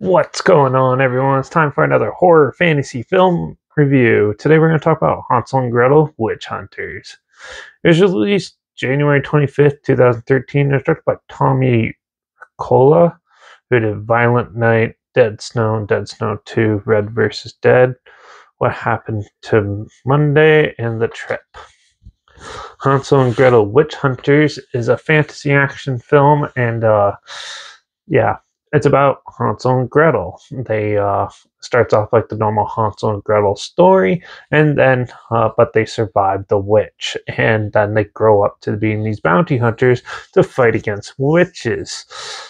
What's going on, everyone? It's time for another horror fantasy film review. Today we're going to talk about Hansel and Gretel, Witch Hunters. It was released January 25th, 2013. It was directed by Tommy Cola, who did Violent Night, Dead Snow 2, Red vs. Dead, What Happened to Monday, and The Trip. Hansel and Gretel, Witch Hunters is a fantasy action film, and it's about Hansel and Gretel. They starts off like the normal Hansel and Gretel story, and then but they survive the witch, and then they grow up to being these bounty hunters to fight against witches.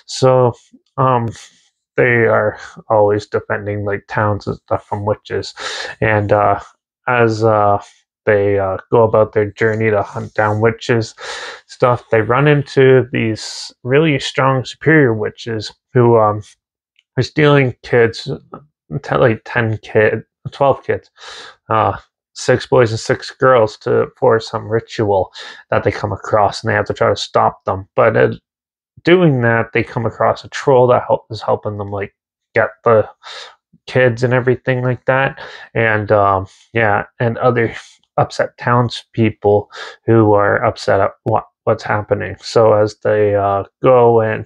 So they are always defending like towns and stuff from witches, and as they go about their journey to hunt down witches stuff, they run into these really strong superior witches who are stealing kids, like 12 kids, 6 boys and 6 girls for some ritual that they come across, and they have to try to stop them. But doing that, they come across a troll that is helping them like get the kids and everything like that, and and other upset townspeople who are upset at what's happening. So as they go and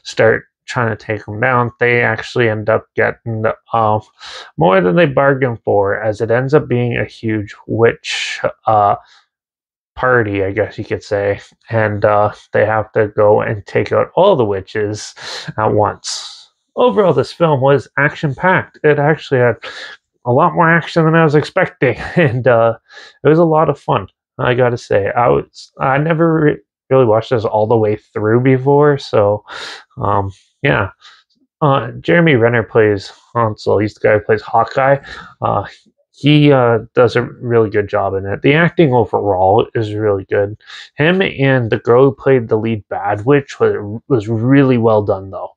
start trying to take them down, they actually end up getting more than they bargained for, as it ends up being a huge witch party, I guess you could say, and they have to go and take out all the witches at once. Overall, this film was action-packed. It actually had a lot more action than I was expecting, and it was a lot of fun. I gotta say, I never really watched this all the way through before, so Jeremy Renner plays Hansel. He's the guy who plays Hawkeye. He does a really good job in it. The acting overall is really good. Him and the girl who played the lead bad witch was really well done, though.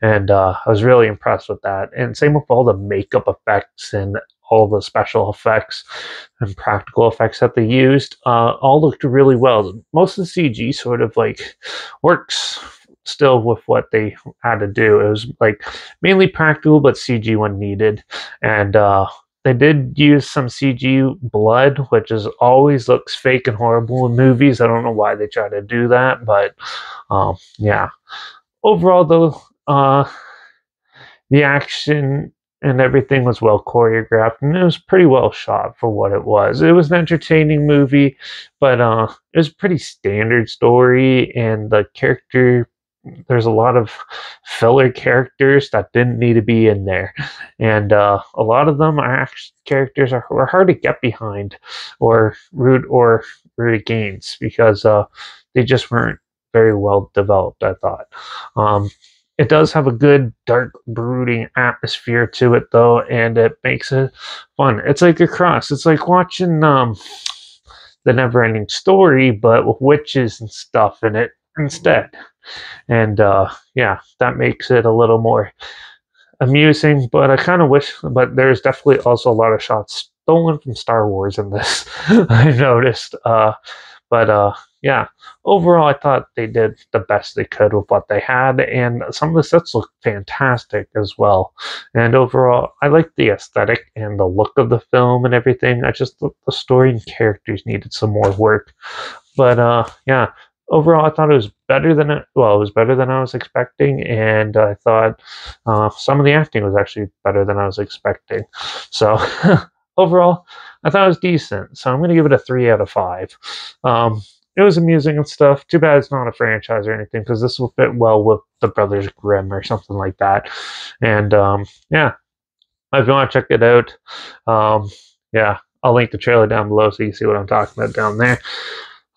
And I was really impressed with that. And same with all the makeup effects and all the special effects and practical effects that they used. All looked really well. Most of the CG sort of like works still with what they had to do. It was like mainly practical, but CG when needed. And they did use some CG blood, which always looks fake and horrible in movies. I don't know why they try to do that, but Overall, though, the action and everything was well choreographed, and it was pretty well shot for what it was. It was an entertaining movie, but it was a pretty standard story, and there's a lot of filler characters that didn't need to be in there, and a lot of them characters were hard to get behind or root against, because they just weren't very well developed, I thought. It does have a good dark brooding atmosphere to it, though, and it makes it fun. It's like a cross. It's like watching the Never-Ending Story, but with witches and stuff in it instead. And that makes it a little more amusing, but I kind of wish, but there's definitely also a lot of shots stolen from Star Wars in this. I noticed, overall I thought they did the best they could with what they had, and some of the sets look fantastic as well. And overall, I like the aesthetic and the look of the film and everything. I just thought the story and characters needed some more work, but overall, I thought it was better than it was better than I was expecting, and I thought some of the acting was actually better than I was expecting. So overall, I thought it was decent. So I'm going to give it a 3 out of 5. It was amusing and stuff. Too bad it's not a franchise or anything, because this will fit well with the Brothers Grimm or something like that. And if you want to check it out, I'll link the trailer down below so you can see what I'm talking about down there.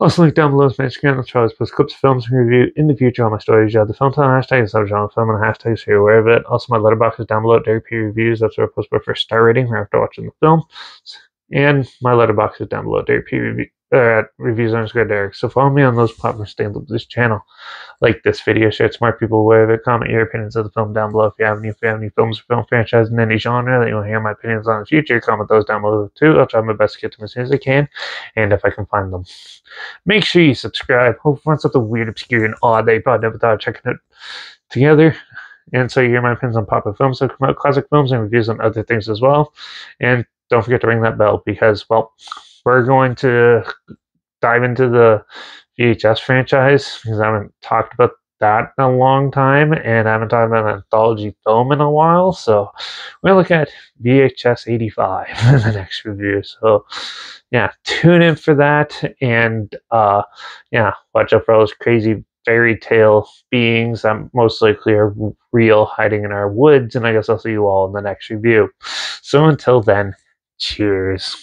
Also, link down below is my Instagram. I'll try to post clips, films, and review in the future on my stories. You have the film time hashtag, the subject on the film, and a hashtag, so you're aware of it. Also, my Letterbox is down below at Dairy P Reviews. That's where I post my first star rating right after watching the film. And my Letterbox is down below at Dairy P Reviews_Derek. So follow me on those platforms, stay up this channel. Like this video, share it to smart people aware of it. Comment your opinions of the film down below. If you have any films or film franchises in any genre that you want to hear my opinions on in the future, comment those down below too. I'll try my best to get to them as soon as I can, and if I can find them. Make sure you subscribe. Hope you find something weird, obscure, and odd that you probably never thought of checking it together. And so you hear my opinions on popular films that come out, classic films, and reviews on other things as well. And don't forget to ring that bell because, well, we're going to dive into the VHS franchise because I haven't talked about that in a long time, and I haven't talked about an anthology film in a while. So we're gonna look at VHS 85 in the next review. So yeah, tune in for that, and yeah, watch out for all those crazy fairy tale beings that most likely are real, hiding in our woods. And I guess I'll see you all in the next review. So until then, cheers.